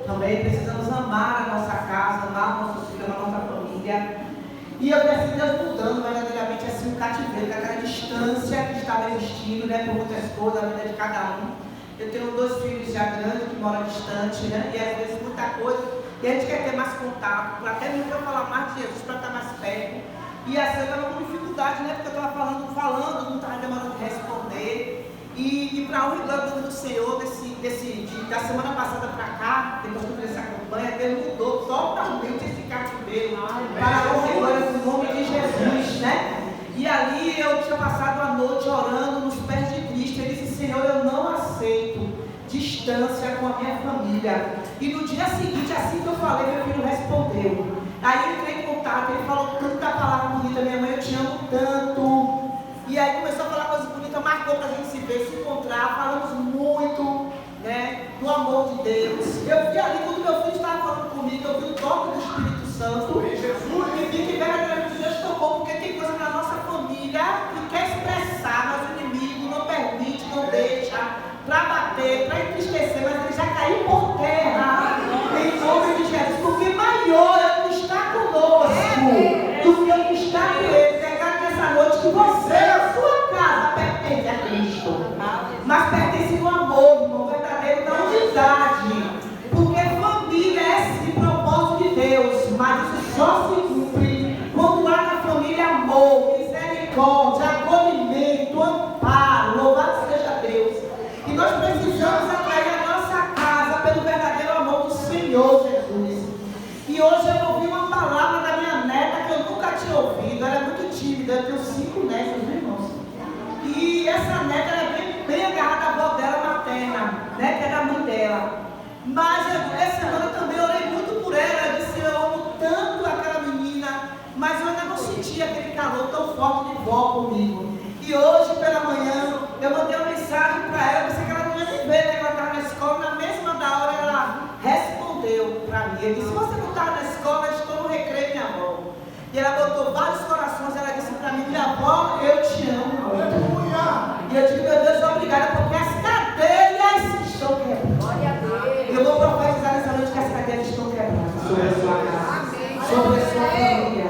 Também precisamos amar a nossa casa, amar nossos filhos, amar a nossa família. E eu decidi Deus mudando verdadeiramente assim o cativeiro, daquela distância que estava existindo, né, por muitas coisas, a vida de cada um. Eu tenho 2 filhos já grandes que moram distante, né, e às vezes muita coisa, e a gente quer ter mais contato, até mesmo para falar mais de Jesus, para estar mais perto. E assim eu estava com dificuldade, né, porque eu estava falando, não estava demorando de responder. E para o glória do Senhor, da semana passada para cá, depois que eu fiz essa campanha, Deus mudou totalmente esse cativeiro para o glória do nome de Jesus, né? E ali eu tinha passado a noite orando nos pés de Cristo. Eu disse: Senhor, eu não aceito distância com a minha família. E no dia seguinte, assim que eu falei, meu filho respondeu. Aí eu entrei em contato, ele falou tanta palavra bonita: minha mãe, eu te amo tanto. E aí começou a falar coisas bonitas, marcou para a gente se ver, se encontrar, falamos muito, né, do amor de Deus. Eu vi ali, quando meu filho estava falando comigo, eu vi o toque do Espírito Santo. E vi que verdadeiramente Deus tocou, porque tem coisa na nossa família que quer expressar, mas o inimigo não permite, não deixa, para bater, para entristecer, mas ele já caiu por terra, em nome de Jesus, porque maior é o que está conosco do que o que está com ele. Essa noite que você, a sua casa, pertence a Cristo, mas pertence no amor, irmão, verdadeiro, na unidade, porque família é esse propósito de Deus, mas isso só se cumpre quando há na família amor, misericórdia, acolhimento, amparo. Louvado seja Deus. E nós precisamos atrair a nossa casa pelo verdadeiro amor do Senhor Jesus. E hoje eu ouvi uma palavra da minha neta que eu nunca tinha ouvido. Ela é muito tímida, eu tenho 5 netas, meus irmãos. E essa neta era bem agarrada à avó dela materna, né, que era a mãe dela. Mas essa semana eu também orei muito por ela. Eu disse: eu amo tanto aquela menina, mas eu ainda não senti aquele calor tão forte de vó comigo. E hoje pela manhã eu mandei uma mensagem para ela, eu pensei que ela não ia me ver, né, que ela estava na escola. Na mesma da hora ela respondeu para mim. Eu disse: você não estava na escola? Eu estou no recreio, minha avó. E ela botou vários corações. Ela disse para mim: minha avó, eu te amo muito. E eu digo: meu Deus, obrigada, porque as cadeias estão quebradas. Glória a Deus. Eu vou profetizar nessa noite que as cadeias estão quebradas sobre a sua casa, sobre a sua família.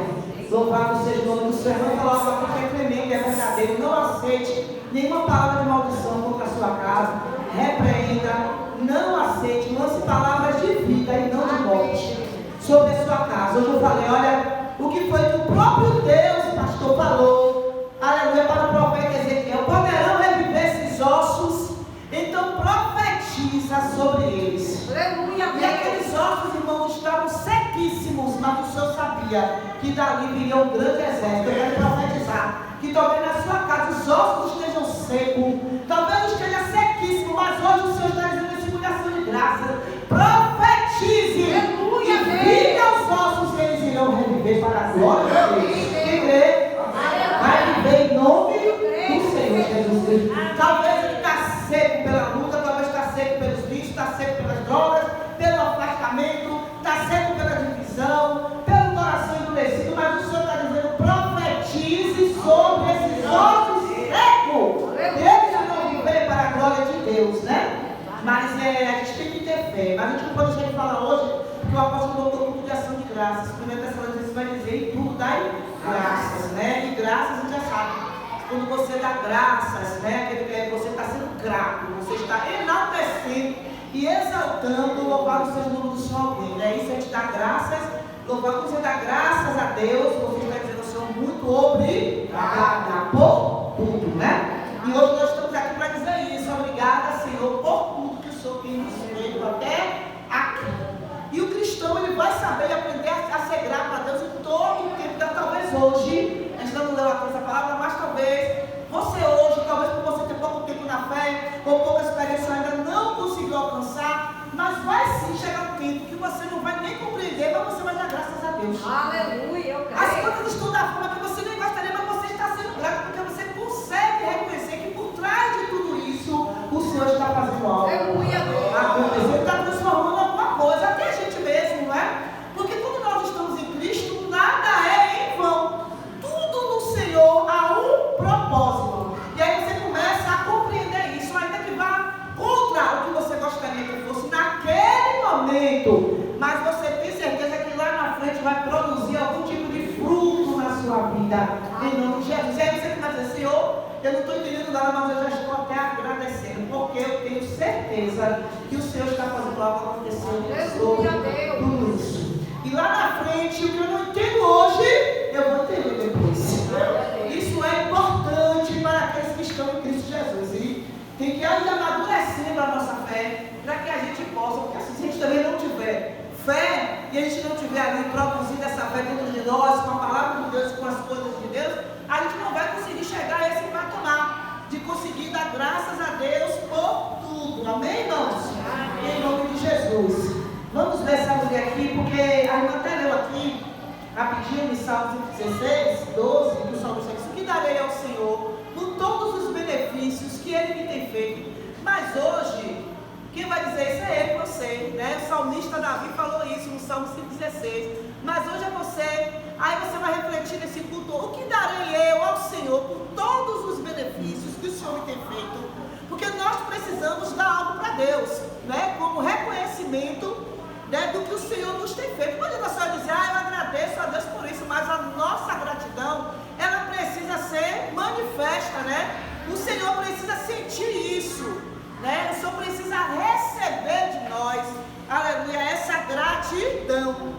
Louvado seja o nome do Senhor. Eu vou falar uma coisa que é tremenda, é verdadeiro. Não aceite nenhuma palavra de maldição contra a sua casa. Repreenda, não aceite, lance palavras de vida e não de morte sobre a sua casa. Hoje eu falei: olha, o que foi que o próprio Deus, pastor, falou, aleluia, para o profeta Ezequiel: poderão reviver esses ossos? Então profetiza sobre eles. Aleluia. E aqueles ossos, irmãos, estavam sequíssimos, mas o Senhor sabia que dali viria um grande exército. Eu quero profetizar que talvez na sua casa os ossos estejam secos, talvez esteja sequíssimo, mas hoje o Senhor está dizendo em simulação de graça: profetize. Aleluia. Vive aos ossos, eles irão reviver para a glória de Deus. Quem crê, vai viver em nome do Senhor Jesus Cristo. Talvez ele está seco pela luta, talvez está seco pelos vícios, está seco pelas drogas, pelo afastamento, está seco pela divisão, pelo coração endurecido, mas o Senhor está dizendo: profetize sobre esses ossos secos. Eles irão viver para a glória de Deus, né? Mas a gente tem que ter fé. Mas a gente não pode deixar de falar hoje, porque o apóstolo botou um culto de ação de graças. 1 Tessalonicenses vai dizer: em tudo dai graças, né? E graças a gente já sabe. Quando você dá graças, né? Você está sendo grato, você está enaltecendo e exaltando. Louvado seja o nome do Senhor alguém, né? Isso a gente dá graças. Louvado, quando você dá graças a Deus, você está dizendo ao Senhor: muito obrigada por tudo, né? E hoje nós estamos aqui para dizer isso: obrigada, Senhor, por tudo que o Senhor tem nos feito até aqui. E o cristão, ele vai saber aprender a ser grato a Deus em todo o tempo. Então, talvez hoje, a gente não leu aqui essa palavra, mas talvez você hoje, talvez por você ter pouco tempo na fé, ou pouca experiência, ainda não conseguiu alcançar, mas vai sim chegar um tempo que você não vai nem compreender, mas você vai dar graças a Deus. Aleluia, eu creio. As coisas estão da forma que você nem gostaria, mas você está sendo grato, porque você consegue reconhecer que por trás de tudo isso, o Senhor está fazendo algo. Aleluia, ele está transformando alguma coisa, até a gente mesmo, não é? Porque quando nós estamos em Cristo, nada é em vão. Tudo no Senhor há um propósito. E aí você começa a compreender isso, ainda que vá contra o que você gostaria que fosse naquele momento. glória, mas eu já estou até agradecendo, porque eu tenho certeza que o Senhor está fazendo algo acontecer tudo isso. E lá na frente, o que eu não entendo hoje, eu vou entender depois. Isso é importante para aqueles que estão em Cristo Jesus. E tem que ir amadurecendo a nossa fé, para que a gente possa, porque assim, se a gente também não tiver fé, e a gente não tiver ali produzindo essa fé dentro de nós, com a palavra de Deus, com as coisas de Deus, a gente não vai conseguir chegar a esse patamar de conseguir dar graças a Deus por tudo. Amém, irmãos? Amém. Em nome de Jesus. Vamos ver essa mulher aqui, porque a irmã até leu aqui, rapidinho, em Salmo 16, 12, que o salmista diz: o que darei ao Senhor por todos os benefícios que Ele me tem feito? Mas hoje, quem vai dizer isso é ele, você, né? O salmista Davi falou isso no Salmo 5,16. Mas hoje é você. Aí você vai refletir nesse culto: o que darei eu ao Senhor por todos os benefícios que o Senhor me tem feito? Porque nós precisamos dar algo para Deus, né? Como reconhecimento, né, do que o Senhor nos tem feito. Não adianta só dizer: eu agradeço a Deus por isso, mas a nossa gratidão, ela precisa ser manifesta, né? O Senhor precisa sentir isso, né? O Senhor precisa receber de nós, aleluia, essa gratidão,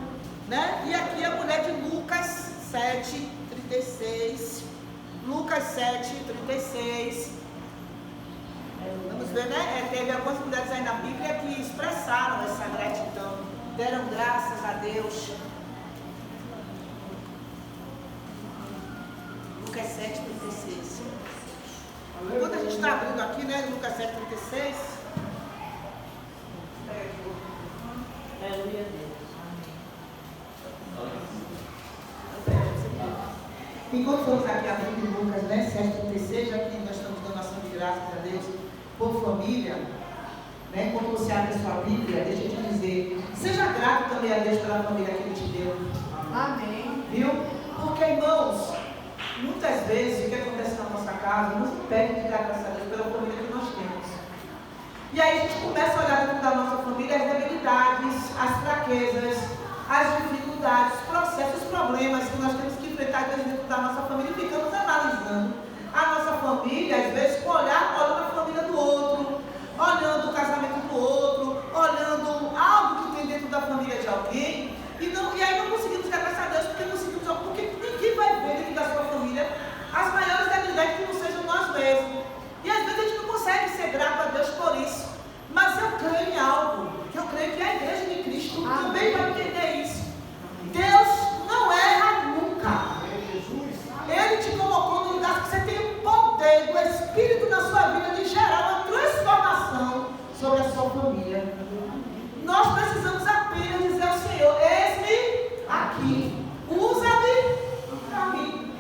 né? E aqui a mulher de Lucas 7:36, Lucas 7:36, vamos ver, né? Teve algumas mulheres aí na Bíblia que expressaram essa gratidão, deram graças a Deus. Lucas 7:36. Enquanto a gente está abrindo aqui, né, Lucas 7:36. Aleluia a Deus. Enquanto estamos aqui abrindo Lucas, né, 7:36, já que nós estamos dando ação de graças a Deus por família, né, quando você abre a sua Bíblia, deixa eu te dizer, seja grato também a Deus pela família que Ele te deu. Amém. Viu? Porque, irmãos, muitas vezes o que acontece na nossa casa nos impede de dar graças a Deus pela família que nós temos. E aí a gente começa a olhar dentro da nossa família as debilidades, as fraquezas, as dificuldades, os processos, os problemas que nós temos que enfrentar dentro da nossa família, e ficamos analisando a nossa família, às vezes, olhando a família do outro, olhando o casamento do outro, olhando algo que tem dentro da família de alguém, e aí não conseguimos dar graças a Deus, porque ninguém vai ver dentro da sua família as maiores debilidades que não sejam nós mesmos. E às vezes a gente não consegue ser grato a Deus por isso. Mas eu creio em algo, que eu creio que a igreja de Cristo também vai entender isso. Deus não erra nunca. Ele te colocou no lugar que você tem o poder do Espírito na sua vida de gerar uma transformação sobre a sua família. Nós precisamos apenas dizer ao Senhor: eis-me aqui, usa-me para mim.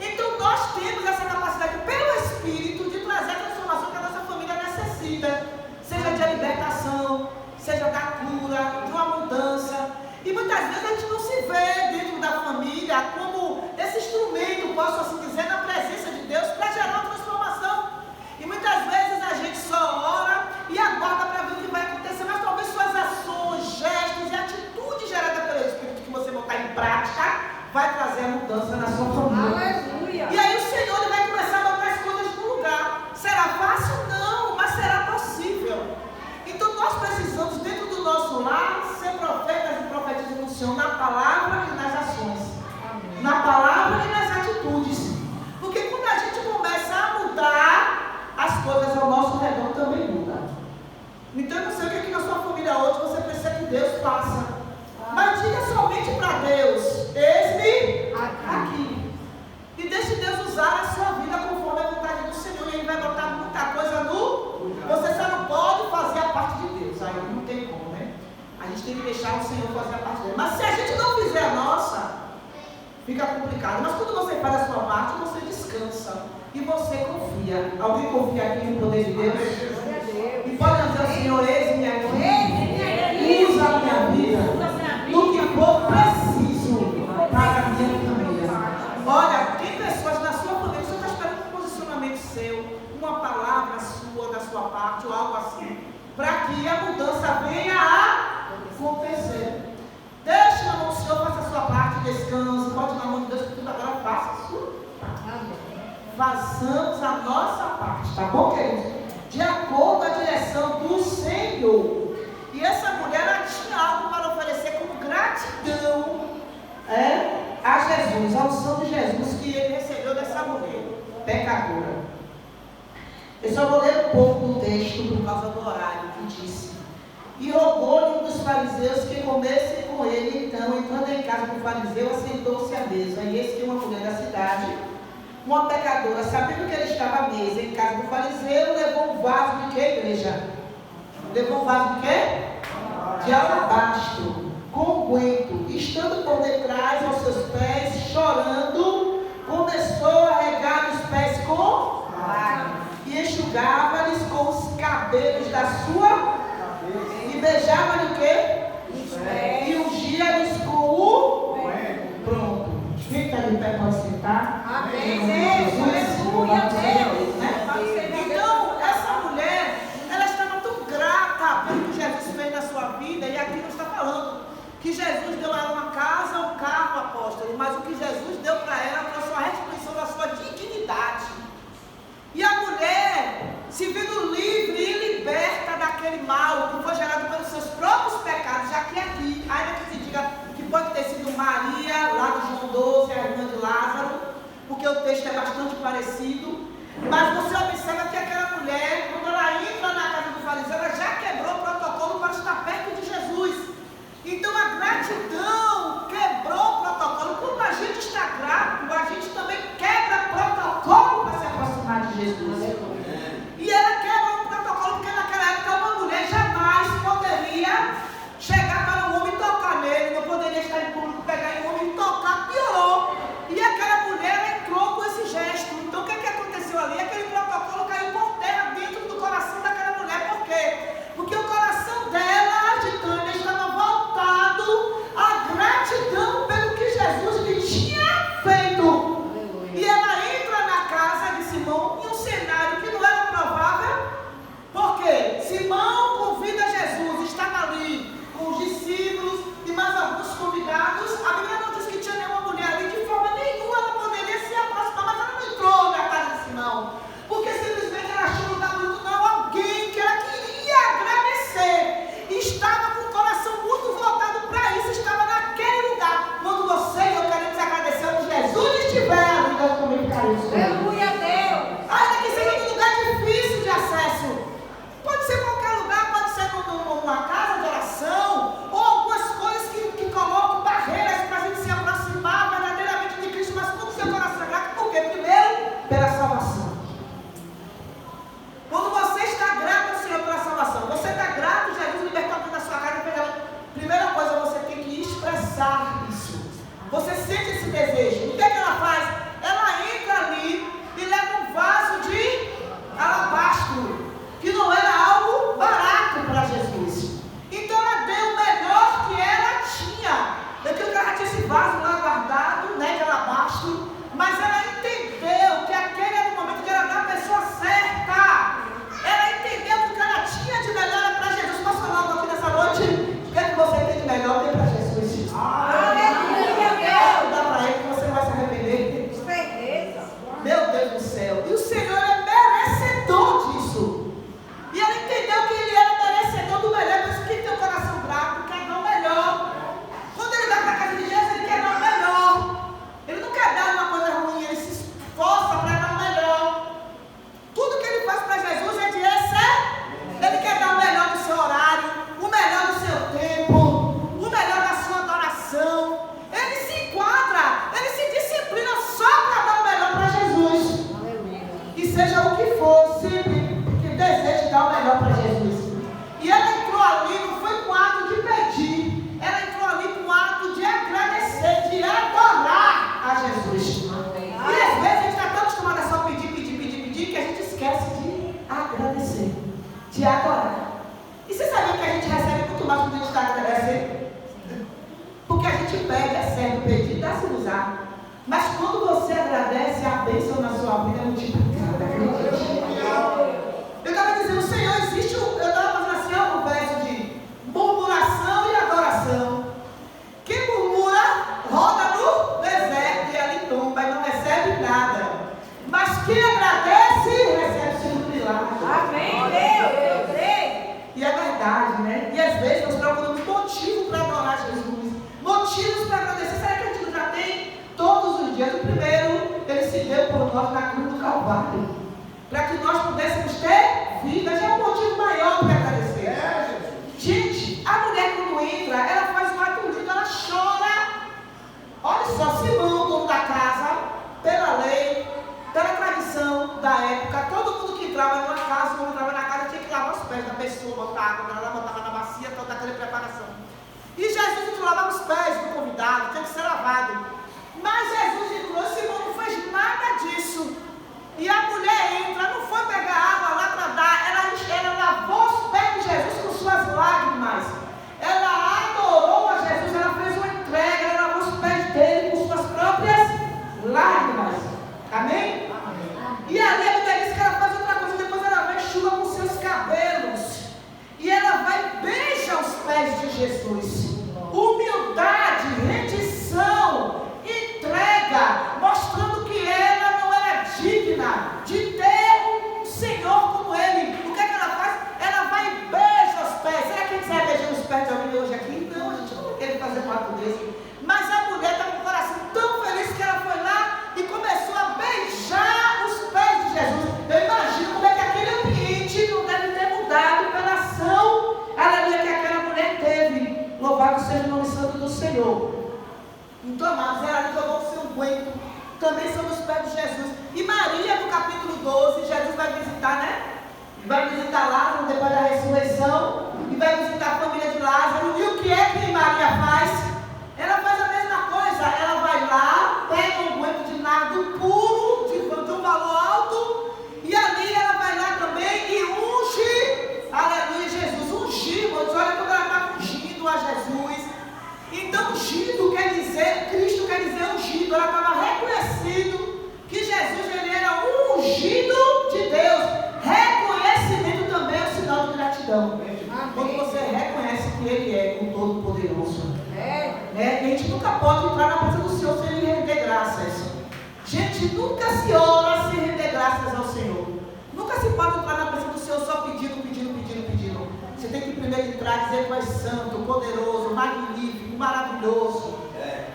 Então nós temos essa capacidade pelo Espírito de trazer a transformação que a nossa família necessita, seja de libertação, seja da cura, de uma mudança. E muitas vezes a gente não se vê dentro da família como esse instrumento, posso assim dizer, na presença de Deus para gerar uma transformação. E muitas vezes a gente só ora e aguarda para ver o que vai acontecer, mas talvez suas ações, gestos e atitudes geradas pelo Espírito que você botar em prática vai trazer a mudança na sua família. Aleluia. E aí o Senhor ele vai começar a botar as coisas no lugar. Será fácil? Não, mas será possível. Então nós precisamos, dentro do nosso lar, ser profetas e profetisas no Senhor, na palavra e nas ações. Amém. Na palavra e nas atitudes. Porque quando a gente começa a mudar, as coisas ao nosso redor também mudam. Então eu não sei o que aqui na sua família hoje você precisa que Deus faça. Mas diga somente para Deus: eis-me aqui. E deixe Deus usar a sua vida conforme a vontade do Senhor. E Ele vai botar muita coisa no... Você só não pode fazer a parte de Deus. Aí não tem como, né? A gente tem que deixar o Senhor fazer a parte dele. Mas se a gente não fizer a nossa, fica complicado. Mas quando você faz a sua parte, você descansa. E você confia. Alguém confia aqui no poder de Deus? E pode dizer ao Senhor: eis-me aqui. Usa a minha vida no que for preciso para a minha família. Olha, tem pessoas na sua família, você está esperando um posicionamento seu, uma palavra sua, da sua parte, ou algo assim, para que a mudança venha a acontecer. Deixe na mão do Senhor, faça a sua parte, descanse, pode na mão de Deus, que tudo agora faça a sua parte. façamos a nossa parte, tá bom, queridos? De acordo com a direção do Senhor. E essa mulher, ela tinha algo para oferecer como gratidão a Jesus, a unção de Jesus que ele recebeu dessa mulher pecadora. Eu só vou ler um pouco do texto por causa do horário, que disse: e rogou-lhe um dos fariseus que comesse com ele. Então, entrando em casa do fariseu, assentou-se à mesa. E eis que uma mulher da cidade, uma pecadora, sabendo que ele estava à mesa em casa do fariseu, levou um vaso de quê, igreja? Levou um vaso de quê? De alabastro, com unguento. Estando por detrás aos seus pés, chorando, começou a regar os pés com lágrimas e enxugava-lhes com os cabelos da sua e beijava-lhe o quê? E ungia-lhes com o pronto. Quem está de pé pode sentar? Amém. Então, essa mulher, ela estava tão grata pelo que Jesus fez na sua vida. E aqui não está falando que Jesus deu a ela uma casa, um carro, apóstolo, mas o que Jesus deu para ela foi a sua restituição da sua dignidade. E a mulher, se vendo livre e liberta daquele mal que foi gerado pelos seus próprios pecados, já que aqui, ainda que se diga que pode ter sido Maria, lá do João 12, a irmã de Lázaro, porque o texto é bastante parecido, mas você observa que aquela mulher, quando ela entra na casa do fariseu, ela já quebrou o protocolo para estar perto de Jesus. Então a gratidão quebrou o protocolo. Quando a gente está grato, a gente também quebra protocolo para se aproximar de Jesus. E ela quebra o protocolo porque naquela época uma mulher jamais poderia chegar para um homem e tocar nele, não poderia estar em público, pegar em um homem e tocar, piorou. E aquela mulher entrou com esse gesto. Então o que aconteceu ali? Aquele protocolo caiu por terra dentro do coração daquela mulher. Por quê? Porque o coração dela, de Tânia, estava voltado à gratidão pelo que Jesus lhe tinha feito. E ela entra na casa de Simão em um cenário que não era provável. Por quê? Simão convida Jesus, estava ali com os discípulos e mais alguns convidados. A Bíblia não diz que tinha nenhuma mulher ali, de forma nenhuma ela poderia se aproximar, mas ela não entrou na casa de Simão, porque simplesmente ela achou lugar muito não, alguém que ela queria agradecer, estava com o coração muito voltado para isso, estava naquele lugar. Quando você e eu queremos agradecer onde Jesus estiver, a vida também ficaremos. Aleluia, Deus. Ainda que seja um lugar difícil de acesso, pode ser qualquer lugar, pode ser numa casa de oração, ou algumas coisas que colocam barreiras para a gente se aproximar verdadeiramente de Cristo, mas quando o seu coração é grato, por quê? Primeiro, pela salvação. Quando você está grato ao Senhor pela salvação, você está grato, Jesus libertou da sua casa, primeira coisa, você tem que expressar isso. Você sente esse desejo. O que ela faz? Ela entra ali e leva um vaso de alabastro, que não era algo barato para Jesus. Então ela deu o melhor que ela tinha. Eu creio que ela tinha esse vaso lá guardado, né, de alabastro, mas ela entendeu que aquele era o momento de ela dar a pessoa certa. Ela entendeu que o que ela tinha de melhor era para Jesus. Posso falar algo aqui nessa noite? O que é que você tem de melhor que é para Jesus? Aleluia, Deus. Dá para ele que você não vai se arrepender. Certeza. Meu Deus do céu. E o Senhor é merecedor disso. E ela entendeu que ele era merecedor do melhor. Por isso que tem o coração grato, quer dar o melhor. Quando ele vai para a casa de Deus, ele quer dar o melhor. Ele não quer dar uma coisa ruim, ele se esforça para dar o melhor. Tudo que ele faz para Jesus é de excelência. Ele quer dar o melhor do seu horário, o melhor do seu tempo, o melhor da sua adoração. Ele se enquadra, ele se disciplina só para dar o melhor para Jesus. Aleluia. E seja o que for, sempre que deseje dar o melhor para Jesus. E ela entrou ali, não foi com ato de pedir, ela entrou ali com ato de agradecer, de adorar a Jesus. E às vezes a gente está tão acostumado a só pedir, que a gente esquece de agradecer, de adorar. E você sabia que a gente recebe muito mais quando a gente está agradecendo? Porque a gente pede, é certo, pedir, dá-se usar. Mas quando você agradece, a bênção na sua vida é multiplicada. Eu estava dizendo, Senhor, existe eu estava fazendo assim, ó, um verso de murmuração e adoração. Quem murmura, roda no deserto e ali tomba e não recebe nada. Mas quem verdade, né? E às vezes nós procuramos motivo para adorar Jesus, motivos para agradecer. Será que a gente já tem todos os dias? O primeiro, ele se deu por nós na cruz do Calvário, para que nós pudéssemos ter vida. Já é um motivo maior para agradecer. Gente, a mulher quando entra, ela faz um ato lindo, ela chora. Olha só, Simão, dono da casa, pela lei, pela tradição da época, todo mundo que entrava numa casa, quando entrava na casa, tinha que lavar os pés da pessoa, botar água, ela botava na bacia, toda aquela preparação. E Jesus entrou, lavava os pés do convidado, tinha que ser lavado. Mas Jesus entrou, Simão não fez nada disso. E a mulher entra, não foi pegar água lá para dar, ela lavou os pés de Jesus com suas lágrimas. Ela adorou a Jesus, ela fez uma entrega, ela lavou os pés dele com suas próprias lágrimas. Amém? E a Bíblia diz que ela faz outra coisa, depois ela vai enxuga com seus cabelos. E ela vai e beija os pés de Jesus. Humildade, rendição, entrega, mostrando que ela não era digna de ter um Senhor como Ele. O que é que ela faz? Ela vai e beija os pés. Será que a gente vai beijar os pés de alguém hoje aqui? Não, a gente não quer fazer um ato desse. Mas a mulher está com o coração tão feliz que ela foi lá e começou a beijar os pés de Jesus. Eu imagino como é que aquele ambiente não deve ter mudado pela ação, aleluia, que aquela mulher teve. Louvado seja o nome santo do Senhor. Então, amados, ela jogou o seu unguento também sobre os pés de Jesus. E Maria, no capítulo 12, Jesus vai visitar, né? Vai visitar Lázaro depois da ressurreição. E vai visitar a família de Lázaro. E o que é que Maria faz? Ela faz a mesma coisa. Ela vai lá, pega um unguento de nardo puro, de um valor alto. E ali ela vai lá também e unge, aleluia, Jesus. Ungir, olha como ela está ungindo a Jesus. Então, ungido quer dizer, Cristo quer dizer ungido. Ela estava reconhecendo que Jesus ele era um ungido de Deus. Reconhecimento também é um sinal de gratidão. Quando você reconhece que Ele é o Todo-Poderoso. E a gente nunca pode entrar na presença do Senhor sem lhe render graças. Gente, nunca se ora sem render graças ao Senhor. Nunca se pode entrar na presença do Senhor só pedindo. Você tem que primeiro entrar e dizer que tu és santo, poderoso, magnífico, maravilhoso.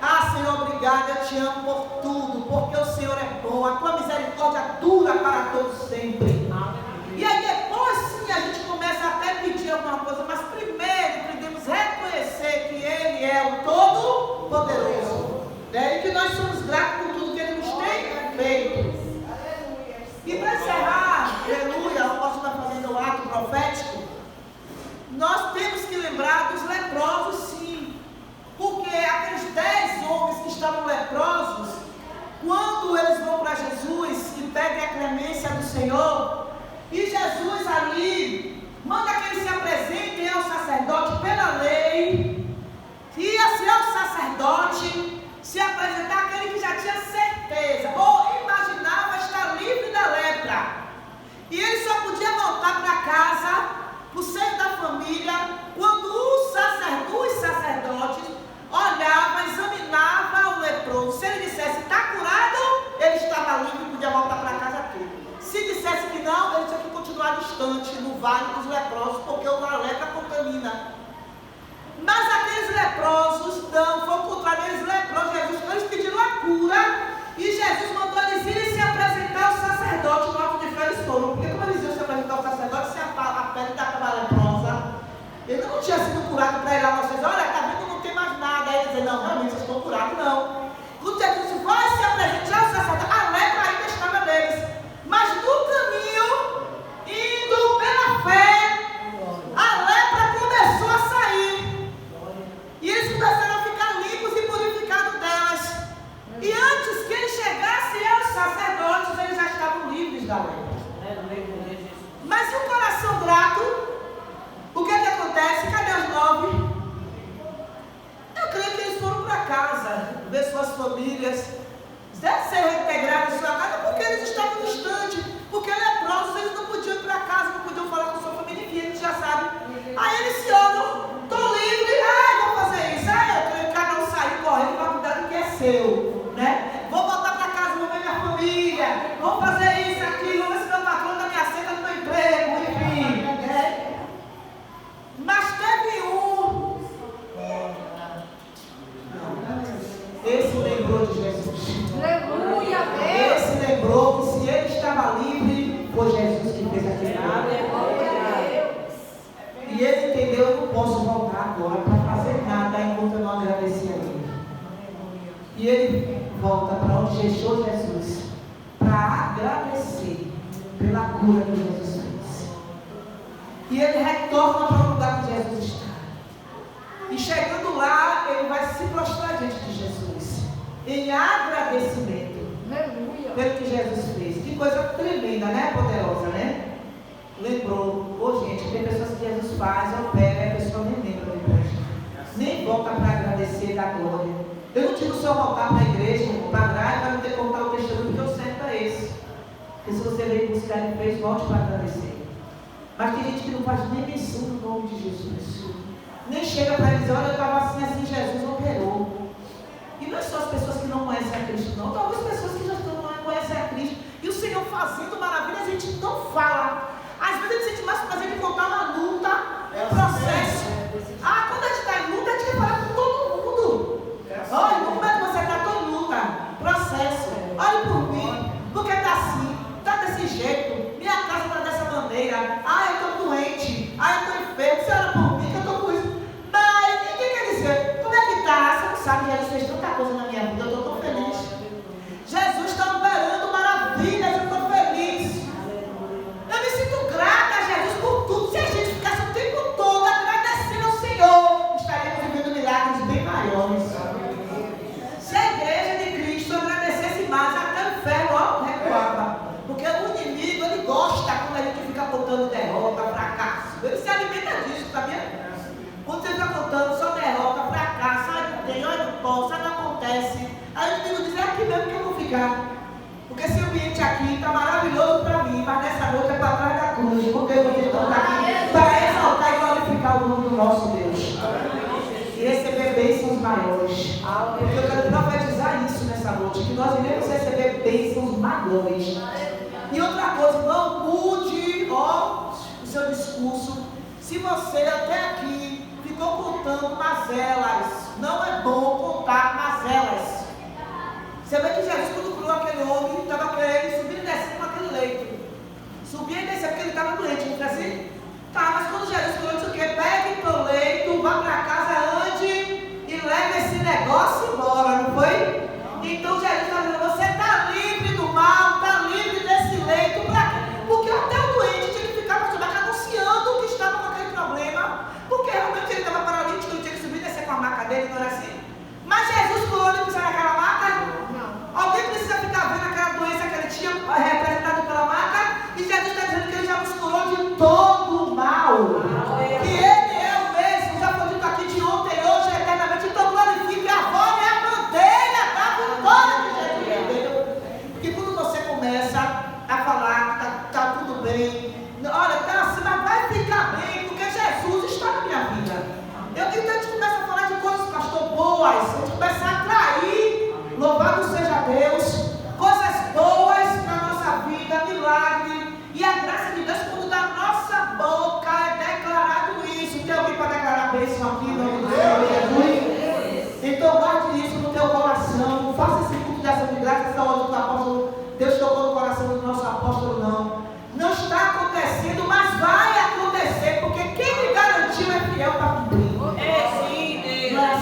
Ah, Senhor, obrigado, eu te amo por tudo, porque o Senhor é bom, a tua misericórdia dura para todos sempre. E aí depois sim a gente começa até a pedir alguma coisa, mas primeiro podemos reconhecer que Ele é o Todo-Poderoso. E que nós somos gratos por tudo que Ele nos tem feito. E para encerrar, aleluia, eu posso estar fazendo o ato profético. Nós temos que lembrar dos leprosos, sim, porque aqueles 10 homens que estavam leprosos, quando eles vão para Jesus e pedem a clemência do Senhor, e Jesus ali manda que eles se apresentem ao sacerdote pela lei, ia-se ao sacerdote se apresentar aquele que já tinha certeza, ou imaginava estar livre da lepra, e ele só podia voltar para casa, o seio da família, quando os sacerdotes olhavam, examinavam o leproso. Se ele dissesse está curado, ele estava livre e podia voltar para casa tudo. Se dissesse que não, ele tinha que continuar distante no vale dos leprosos, porque a lepra contamina. Mas aqueles leprosos não, foi o contrário, eles leprosos, eles pediram a cura e Jesus mandou eles irem se apresentar ao sacerdote. No alto de fé eles foram, porque como eles iam se apresentar ao sacerdote, se a pele estava leprosa, ele não tinha sido curado para ir lá, vocês, olha, está vendo, não tem mais nada. Aí ele dizia, não, realmente vocês estão curados, não. Quando Jesus vai se apresentar ao sacerdote, a lepra ainda estava neles, mas no caminho, indo pela fé, a lepra começou a sair, e eles começaram a ficar limpos e purificados delas. E antes que eles chegassem aos sacerdotes, eles já estavam livres da lepra. Mas e o coração grato? O que é que acontece? Cadê os 9? Eu creio que eles foram para casa, ver suas famílias, deve ser reintegrados em sua casa, porque eles estavam distantes, porque leprosos, eles não podiam ir para casa, não podiam falar com sua família, enfim, a gente já sabe. Aí eles se olham, estou livre, vou fazer isso, eu creio que cada um saiu correndo para cuidar do que é seu, né? Vou voltar para casa, vou ver minha família, vou fazer isso, aquilo, vou ver se meu patrão da minha seta no meu emprego, enfim, né? entendeu, eu não posso voltar agora para fazer nada enquanto eu não agradecer a Ele. E ele volta para onde deixou Jesus, para agradecer pela cura que Jesus fez. E ele retorna para o lugar que Jesus está. E chegando lá, ele vai se prostrar diante de Jesus, em agradecimento pelo que Jesus fez. Que coisa tremenda, né? Poderosa, né? Lembrou, gente, tem pessoas que Jesus faz, opera, e a pessoa nem lembra depois. Nem volta para agradecer da glória. Eu não digo só voltar para a igreja, para trás, para não ter que contar o testemunho, porque o certo é esse. Porque se você veio buscar e fez, volte para agradecer. Mas tem gente que não faz nem menção no nome de Jesus. Nem chega para dizer, olha, eu estava assim, Jesus operou. E não é só as pessoas que não conhecem a Cristo, não. Talvez pessoas que já não conhecem a Cristo. E o Senhor fazendo maravilhas, a gente não fala. Às vezes a gente sente mais prazer de contar uma luta, um processo. Quando a gente está em luta, a gente quer falar com todo mundo. Olha, como é que você está? Estou em luta, processo. Olhe por mim, porque está assim, está desse jeito. Minha casa está dessa maneira. Eu estou doente. Eu estou enfermo. Você olha por mim, que eu estou com isso. Mas ninguém quer dizer, como é que está? Você não sabe, Jesus fez tanta coisa na minha vida, eu estou tão feliz. Jesus está operando maravilhas, eu estou feliz. Eu me sinto grata a Jesus por tudo. Se a gente ficasse o tempo todo agradecendo ao Senhor, estaríamos vivendo milagres bem maiores. Se a igreja de Cristo agradecesse mais, até o inferno recuava. Porque o inimigo, ele gosta quando a gente fica contando derrota, fracasso. Ele se alimenta disso, sabia? Quando você fica contando só derrota, fracasso, não tem, não posso, não acontece. Aí o inimigo diz, é aqui mesmo que eu vou ficar. Porque esse ambiente aqui está maravilhoso para mim, mas nessa noite é para trás da cruz. Porque eu vou estar aqui para exaltar e glorificar o nome do nosso Deus. E receber bênçãos maiores. Eu quero profetizar isso nessa noite, que nós iremos receber bênçãos maiores. E outra coisa, não mude o seu discurso. Se você até aqui ficou contando mazelas, não é bom contar mazelas. Você vê que Jesus, quando curou aquele homem, estava querendo subir e descer com aquele leito. Subir e descer porque ele estava doente, não foi assim? Tá, mas quando Jesus curou, disse o quê? Pegue teu leito, vá para casa, ande e leve esse negócio embora, não foi? Então Jesus está dizendo, você está livre do mal, está livre desse leito, para quê? Porque até o doente tinha que ficar anunciando que estava com aquele problema, porque realmente ele estava paralítico, ele tinha que subir e descer com a maca dele, não era assim? Mas Jesus curou, ele precisa naquela maca? Alguém precisa ficar vendo aquela doença que ele tinha representada pela maca? E Jesus está dizendo que ele já nos curou de todo o mal. Que ele é o mesmo, já foi dito aqui de ontem, hoje, eternamente. Então glorifique a voz e a bandeira da vitória de Jesus. Porque quando você começa a falar que está tudo bem, olha, está assim, mas vai ficar bem, porque Jesus está na minha vida. Então a gente começa a falar de coisas, pastor, boas, a gente começa a atrair, louvado seja Deus, coisas boas para a nossa vida, milagre, e a graça de Deus, quando da nossa boca é declarado isso. Tem alguém para declarar bênção aqui no nome do Senhor Jesus? Então guarde isso no teu coração, faça esse culto de ação de graça, essa ordem do apóstolo, Deus tocou no coração do nosso apóstolo, não está acontecendo, mas vai acontecer, porque quem me garantiu é fiel para cumprir. Sim, Deus.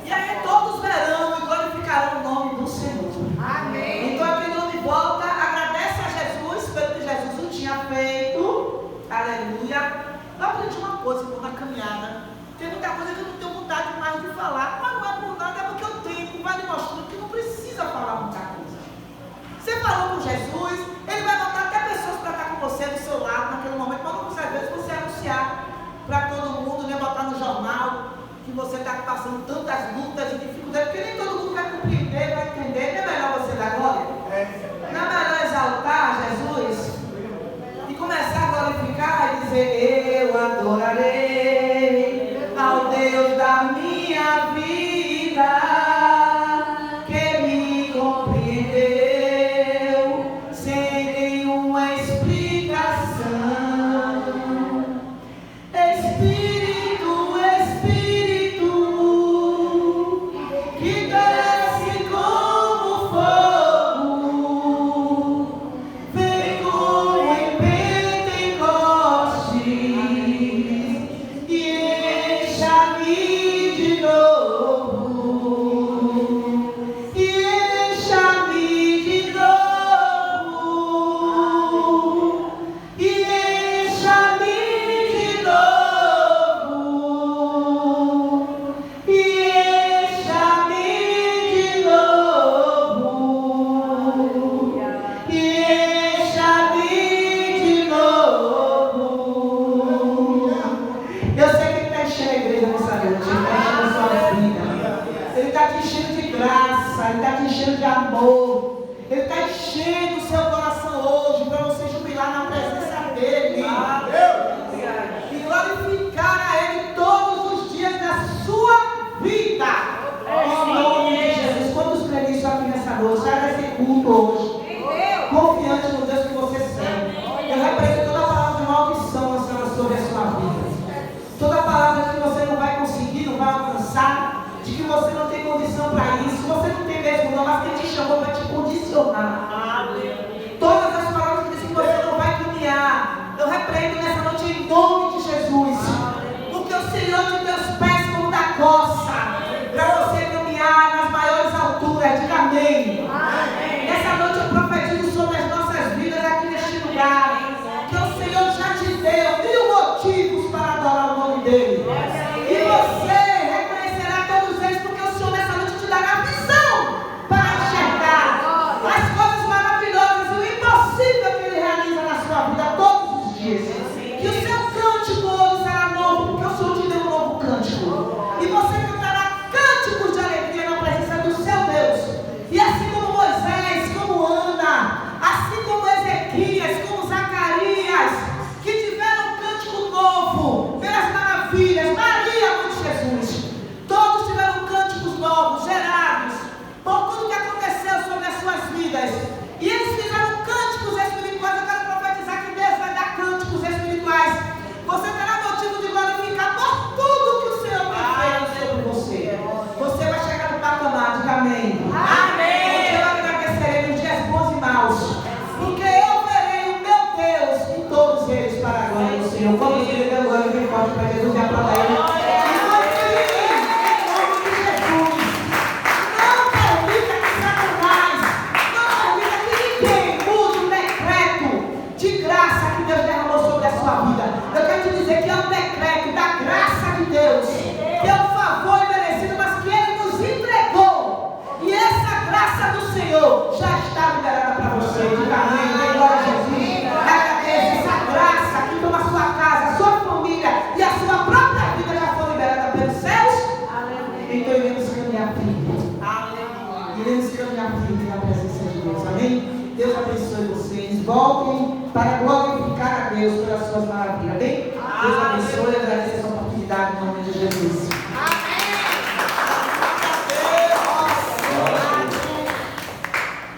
E aí todos verão e glorificarão o nome do Senhor. Amém. Então aquele homem volta, agradece a Jesus pelo que Jesus o tinha feito. Aleluia. Eu aprendi uma coisa na caminhada. Tem muita coisa que eu não tenho vontade mais de falar, mas não é por nada, é porque o tempo vai demonstrando que não precisa falar muita coisa. Você falou com Jesus, ele vai botar até pessoas para estar com você do seu lado naquele momento, mas não precisa, às vezes, você anunciar para todo mundo, né, botar no jornal que você está passando tantas lutas e dificuldades, porque nem todo mundo vai compreender, vai entender. Não é melhor você dar glória? Não é melhor exaltar Jesus? E começar a glorificar e dizer, eu adorarei ao Deus da minha vida. Ele está te enchendo de amor. Ele está enchendo o seu coração hoje para você jubilar na presença dEle. E glorificar a Ele todos os dias da sua vida. Em nome de Jesus. Quantos creem nisso aqui nessa noite? Sai desse culto hoje, confiante no Deus que você serve. Eu repreendo toda palavra de maldição, Senhor, sobre a sua vida. Toda palavra de que você não vai conseguir, não vai alcançar, de que você não tem condição para isso, você não tem mesmo não, mas quem te chamou vai te condicionar. Todas as palavras que dizem que você não vai caminhar, eu repreendo nessa noite em nome de Jesus. Porque o Senhor te deu os pés como da coça, para você caminhar nas maiores alturas. Diga amém. Nessa noite eu profetizo sobre as nossas vidas aqui neste lugar, que o Senhor já te deu 1000 motivos para adorar o nome dEle. E você reconhecerá todos eles, porque o Senhor nessa noite te dará visão para enxergar as coisas maravilhosas e o impossível que Ele realiza na sua vida todos os dias. Que o seu cântico hoje será novo, porque o Senhor te deu um novo cântico. E você cantará cânticos de alegria na presença do seu Deus. E assim como Moisés, como Ana, assim como Ezequias, como Zacarias, que tiveram um cântico novo pelas maravilhas, Maria, mãe de Jesus, todos tiveram cânticos novos, gerados por tudo que aconteceu sobre as suas vidas. E eles fizeram cânticos espirituais. Eu quero profetizar que Deus vai dar cânticos espirituais. Você terá motivo de glorificar por tudo que o Senhor tem feito sobre você. Você vai chegar no patamar, diga amém. Amém. Eu agradecerei nos dias bons e maus, porque eu verei o meu Deus em todos eles para a glória do Senhor. Como ele deu glória, bem forte para Jesus e aplauda Ele. Eu quero te dizer que é um decreto da graça de Deus, que é um favor imerecido, mas que Ele nos entregou. E essa graça do Senhor já está liberada para você. Diga amém, dê glória a Jesus. Agradeça essa graça que toma a sua casa, a sua família e a sua própria vida já foi liberada pelos céus. Então iremos caminhar firme. Iremos caminhar firme na presença de Deus. Amém? Deus abençoe vocês. Voltem para glorificar a Deus pelas suas maravilhas. Amém? Deus abençoe e agradeço essa oportunidade em nome de Jesus.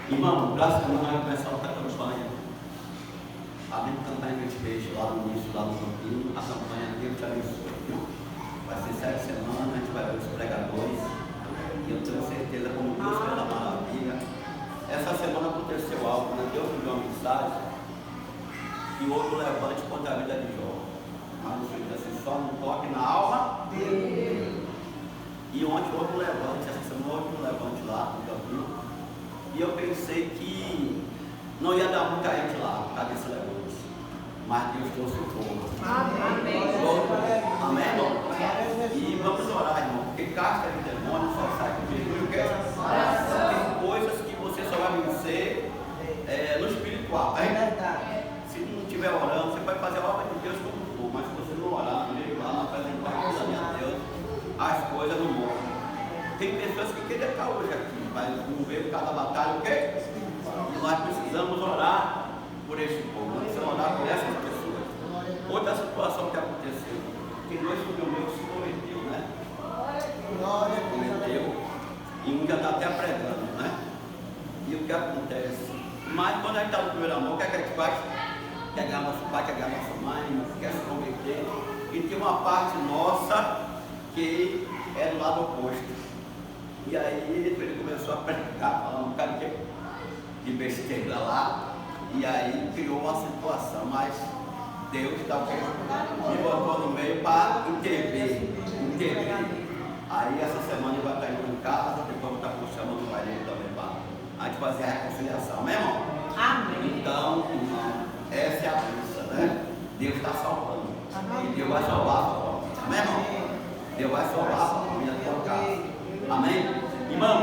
Irmão, próxima semana vai começar outra campanha. A mesma campanha que a gente fez lá no início, lá no Campinho, a campanha Deus te abençoe, viu? Vai ser 7 semanas, a gente vai ver os pregadores. E eu tenho certeza como Deus fez a maravilha. Essa semana aconteceu algo, né? Deus me deu uma mensagem que houve um levante contra a vida de Jó. Mas o Senhor disse assim, só não toque na alma dele. E ontem houve um levante, essa semana houve um levante lá no Campinho. E eu pensei que não ia dar muita gente lá por causa desse levante. Mas Deus trouxe o povo. Amém. Amém, irmão? E vamos orar, irmão, porque casca de demônio só sai com Jesus. Tem coisas que você só vai vencer no espiritual. É verdade. Se não estiver orando, você vai fazer a obra de Deus como for, mas se você não orar, não apresentar a Deus, as coisas não morrem. Tem pessoas que querem estar hoje aqui, mas não vê cada batalha o quê? E nós precisamos orar por este povo, nós precisamos orar por essas pessoas. Outra situação que aconteceu, que 2 filhos meus se converteu, né? Se converteu, e um já está até pregando, né? E o que acontece? Mas quando a gente está no primeiro amor, o que é que a gente faz? Quer ganhar nosso pai, quer ganhar nossa mãe, quer se converter. E tem uma parte nossa que é do lado oposto. E aí ele começou a pregar, falando um bocado de besteira lá. E aí criou uma situação, mas Deus está me botou no meio para intervir. Aí essa semana ele vai estar indo em casa, depois vai estar chamando o pai dele também para a gente fazer a reconciliação, amém, irmão? Amém. Então, irmão, essa é a bênção, né? Deus está salvando. Amém. E Deus vai salvar a família. Amém, irmão? Deus vai salvar a família da tua casa. Amém? Irmão,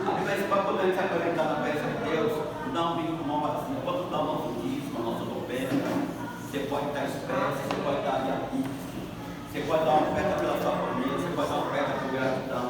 a Bíblia diz para poder se apresentar na presença de Deus, não vem com mão assim, pode dar o nosso dízimo, a nossa oferta. Você pode dar espécie, você pode dar aqui. Você pode dar uma oferta pela sua família, você pode dar uma oferta por gratidão.